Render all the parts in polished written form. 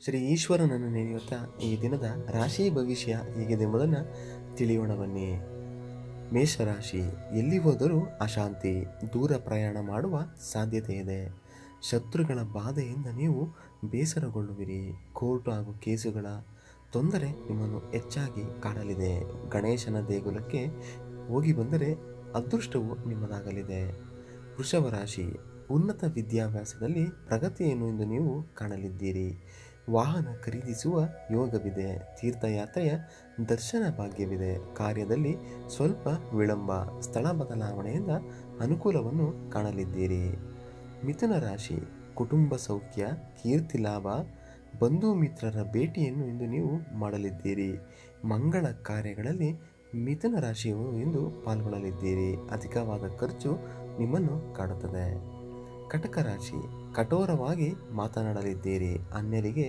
ಶ್ರೀ ಈಶ್ವರನನ್ನು ನೆನೆಯುತ್ತಾ ಈ ದಿನದ ರಾಶಿ ಭವಿಷ್ಯ ಹೇಗಿದೆ ಎಂಬುದನ್ನು ತಿಳಿಯೋಣ ಬನ್ನಿ. ಮೇಷರಾಶಿ, ಎಲ್ಲಿ ಹೋದರೂ ಅಶಾಂತಿ, ದೂರ ಪ್ರಯಾಣ ಮಾಡುವ ಸಾಧ್ಯತೆ ಇದೆ. ಶತ್ರುಗಳ ಬಾಧೆಯಿಂದ ನೀವು ಬೇಸರಗೊಳ್ಳುವಿರಿ. ಕೋರ್ಟ್ ಹಾಗೂ ಕೇಸುಗಳ ತೊಂದರೆ ನಿಮ್ಮನ್ನು ಹೆಚ್ಚಾಗಿ ಕಾಡಲಿದೆ. ಗಣೇಶನ ದೇಗುಲಕ್ಕೆ ಹೋಗಿ ಬಂದರೆ ಅದೃಷ್ಟವು ನಿಮ್ಮದಾಗಲಿದೆ. ವೃಷಭ ರಾಶಿ, ಉನ್ನತ ವಿದ್ಯಾಭ್ಯಾಸದಲ್ಲಿ ಪ್ರಗತಿಯನ್ನು ಇಂದು ನೀವು ಕಾಣಲಿದ್ದೀರಿ. ವಾಹನ ಖರೀದಿಸುವ ಯೋಗವಿದೆ. ತೀರ್ಥಯಾತ್ರೆಯ ದರ್ಶನ ಭಾಗ್ಯವಿದೆ. ಕಾರ್ಯದಲ್ಲಿ ಸ್ವಲ್ಪ ವಿಳಂಬ, ಸ್ಥಳ ಬದಲಾವಣೆಯಿಂದ ಅನುಕೂಲವನ್ನು ಕಾಣಲಿದ್ದೀರಿ. ಮಿಥುನ ರಾಶಿ, ಕುಟುಂಬ ಸೌಖ್ಯ, ಕೀರ್ತಿ ಲಾಭ, ಬಂಧು ಮಿತ್ರರ ಭೇಟಿಯನ್ನು ಇಂದು ನೀವು ಮಾಡಲಿದ್ದೀರಿ. ಮಂಗಳ ಕಾರ್ಯಗಳಲ್ಲಿ ಮಿಥುನ ರಾಶಿಯವರು ಇಂದು ಪಾಲ್ಗೊಳ್ಳಲಿದ್ದೀರಿ. ಅಧಿಕವಾದ ಖರ್ಚು ನಿಮ್ಮನ್ನು ಕಾಡುತ್ತದೆ. ಕಟಕ ರಾಶಿ, ಕಠೋರವಾಗಿ ಮಾತನಾಡಲಿದ್ದೀರಿ. ಅನ್ಯರಿಗೆ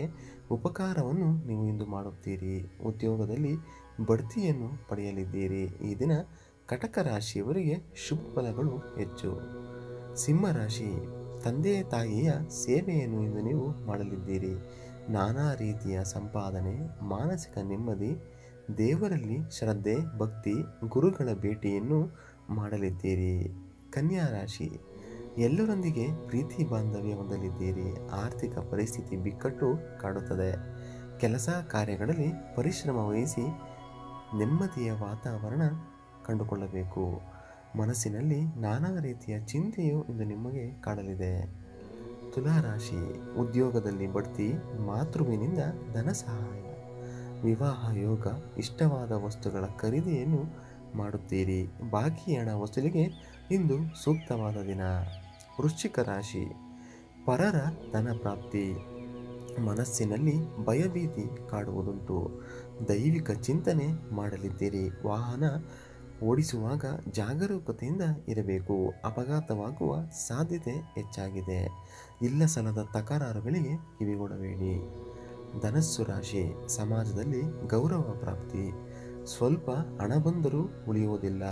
ಉಪಕಾರವನ್ನು ನೀವು ಇಂದು ಮಾಡುತ್ತೀರಿ. ಉದ್ಯೋಗದಲ್ಲಿ ಬಡ್ತಿಯನ್ನು ಪಡೆಯಲಿದ್ದೀರಿ. ಈ ದಿನ ಕಟಕ ರಾಶಿಯವರಿಗೆ ಶುಭ ಫಲಗಳು ಹೆಚ್ಚು. ಸಿಂಹರಾಶಿ, ತಂದೆ ತಾಯಿಯ ಸೇವೆಯನ್ನು ಇಂದು ನೀವು ಮಾಡಲಿದ್ದೀರಿ. ನಾನಾ ರೀತಿಯ ಸಂಪಾದನೆ, ಮಾನಸಿಕ ನೆಮ್ಮದಿ, ದೇವರಲ್ಲಿ ಶ್ರದ್ಧೆ ಭಕ್ತಿ, ಗುರುಗಳ ಭೇಟಿಯನ್ನು ಮಾಡಲಿದ್ದೀರಿ. ಕನ್ಯಾ ರಾಶಿ, ಎಲ್ಲರೊಂದಿಗೆ ಪ್ರೀತಿ ಬಾಂಧವ್ಯ ಹೊಂದಲಿದ್ದೀರಿ. ಆರ್ಥಿಕ ಪರಿಸ್ಥಿತಿ ಬಿಕ್ಕಟ್ಟು ಕಾಡುತ್ತದೆ. ಕೆಲಸ ಕಾರ್ಯಗಳಲ್ಲಿ ಪರಿಶ್ರಮ ವಹಿಸಿ ನೆಮ್ಮದಿಯ ವಾತಾವರಣ ಕಂಡುಕೊಳ್ಳಬೇಕು. ಮನಸ್ಸಿನಲ್ಲಿ ನಾನಾ ರೀತಿಯ ಚಿಂತೆಯು ಇಂದು ನಿಮಗೆ ಕಾಡಲಿದೆ. ತುಲಾರಾಶಿ, ಉದ್ಯೋಗದಲ್ಲಿ ಬಡ್ತಿ, ಮಾತೃವಿನಿಂದ ಧನ ಸಹಾಯ, ವಿವಾಹ ಯೋಗ, ಇಷ್ಟವಾದ ವಸ್ತುಗಳ ಖರೀದಿಯನ್ನು ಮಾಡುತ್ತೀರಿ. ಬಾಕಿ ಹಣ ವಸೂಲಿಗೆ ಇಂದು ಸೂಕ್ತವಾದ ದಿನ. ವೃಶ್ಚಿಕ ರಾಶಿ, ಪರರ ಧನ ಪ್ರಾಪ್ತಿ, ಮನಸ್ಸಿನಲ್ಲಿ ಭಯಭೀತಿ ಕಾಡುವುದುಂಟು. ದೈವಿಕ ಚಿಂತನೆ ಮಾಡಲಿದ್ದೀರಿ. ವಾಹನ ಓಡಿಸುವಾಗ ಜಾಗರೂಕತೆಯಿಂದ ಇರಬೇಕು. ಅಪಘಾತವಾಗುವ ಸಾಧ್ಯತೆ ಹೆಚ್ಚಾಗಿದೆ. ಇಲ್ಲ ಸಲ್ಲದ ತಕರಾರುಗಳಿಗೆ ಕಿವಿಗೊಡಬೇಡಿ. ಧನಸ್ಸು ರಾಶಿ, ಸಮಾಜದಲ್ಲಿ ಗೌರವ ಪ್ರಾಪ್ತಿ, ಸ್ವಲ್ಪ ಹಣ ಬಂದರೂ ಉಳಿಯುವುದಿಲ್ಲ.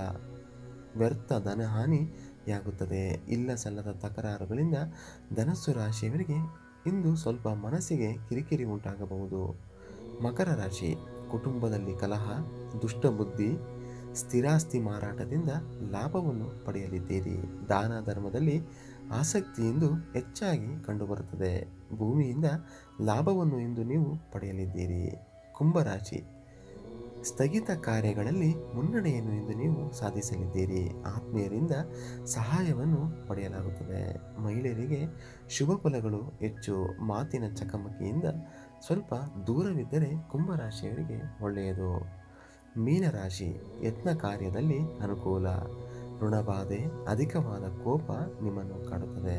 ವ್ಯರ್ಥ ಧನಹಾನಿಯಾಗುತ್ತದೆ. ಇಲ್ಲ ಸಲ್ಲದ ತಕರಾರುಗಳಿಂದ ಧನಸ್ಸು ರಾಶಿಯವರಿಗೆ ಇಂದು ಸ್ವಲ್ಪ ಮನಸ್ಸಿಗೆ ಕಿರಿಕಿರಿ ಉಂಟಾಗಬಹುದು. ಮಕರ ರಾಶಿ, ಕುಟುಂಬದಲ್ಲಿ ಕಲಹ, ದುಷ್ಟಬುದ್ಧಿ, ಸ್ಥಿರಾಸ್ತಿ ಮಾರಾಟದಿಂದ ಲಾಭವನ್ನು ಪಡೆಯಲಿದ್ದೀರಿ. ದಾನ ಧರ್ಮದಲ್ಲಿ ಆಸಕ್ತಿ ಇಂದು ಹೆಚ್ಚಾಗಿ ಕಂಡುಬರುತ್ತದೆ. ಭೂಮಿಯಿಂದ ಲಾಭವನ್ನು ಇಂದು ನೀವು ಪಡೆಯಲಿದ್ದೀರಿ. ಕುಂಭರಾಶಿ, ಸ್ಥಗಿತ ಕಾರ್ಯಗಳಲ್ಲಿ ಮುನ್ನಡೆಯನ್ನು ಇಂದು ನೀವು ಸಾಧಿಸಲಿದ್ದೀರಿ. ಆತ್ಮೀಯರಿಂದ ಸಹಾಯವನ್ನು ಪಡೆಯಲಾಗುತ್ತದೆ. ಮಹಿಳೆಯರಿಗೆ ಶುಭ ಫಲಗಳು ಹೆಚ್ಚು. ಮಾತಿನ ಚಕಮಕಿಯಿಂದ ಸ್ವಲ್ಪ ದೂರವಿದ್ದರೆ ಕುಂಭರಾಶಿಯವರಿಗೆ ಒಳ್ಳೆಯದು. ಮೀನರಾಶಿ, ಯತ್ನ ಕಾರ್ಯದಲ್ಲಿ ಅನುಕೂಲ. ಋಣಬಾಧೆ, ಅಧಿಕವಾದ ಕೋಪ ನಿಮ್ಮನ್ನು ಕಾಡುತ್ತದೆ.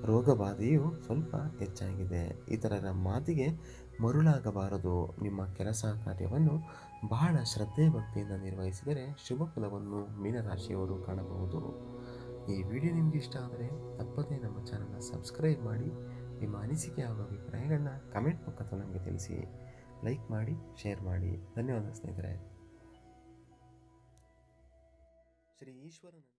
ರೋಗಬಾಧೆಯು ಸ್ವಲ್ಪ ಹೆಚ್ಚಾಗಿದೆ. ಇತರರ ಮಾತಿಗೆ ಮರುಳಾಗಬಾರದು. ನಿಮ್ಮ ಕೆಲಸ ಕಾರ್ಯವನ್ನು ಬಹಳ ಶ್ರದ್ಧೆ ಭಕ್ತಿಯಿಂದ ನಿರ್ವಹಿಸಿದರೆ ಶುಭ ಫಲವನ್ನು ಮೀನರಾಶಿಯವರು ಕಾಣಬಹುದು. ಈ ವಿಡಿಯೋ ನಿಮಗೆ ಇಷ್ಟ ಆದರೆ ತಪ್ಪದೇ ನಮ್ಮ ಚಾನಲ್ನ ಸಬ್ಸ್ಕ್ರೈಬ್ ಮಾಡಿ. ನಿಮ್ಮ ಅನಿಸಿಕೆ ಹಾಗೂ ಅಭಿಪ್ರಾಯಗಳನ್ನ ಕಮೆಂಟ್ ಮುಖಾಂತರ ನಮಗೆ ತಿಳಿಸಿ. ಲೈಕ್ ಮಾಡಿ, ಶೇರ್ ಮಾಡಿ. ಧನ್ಯವಾದ ಸ್ನೇಹಿತರೆ. ಶ್ರೀ ಈಶ್ವರನ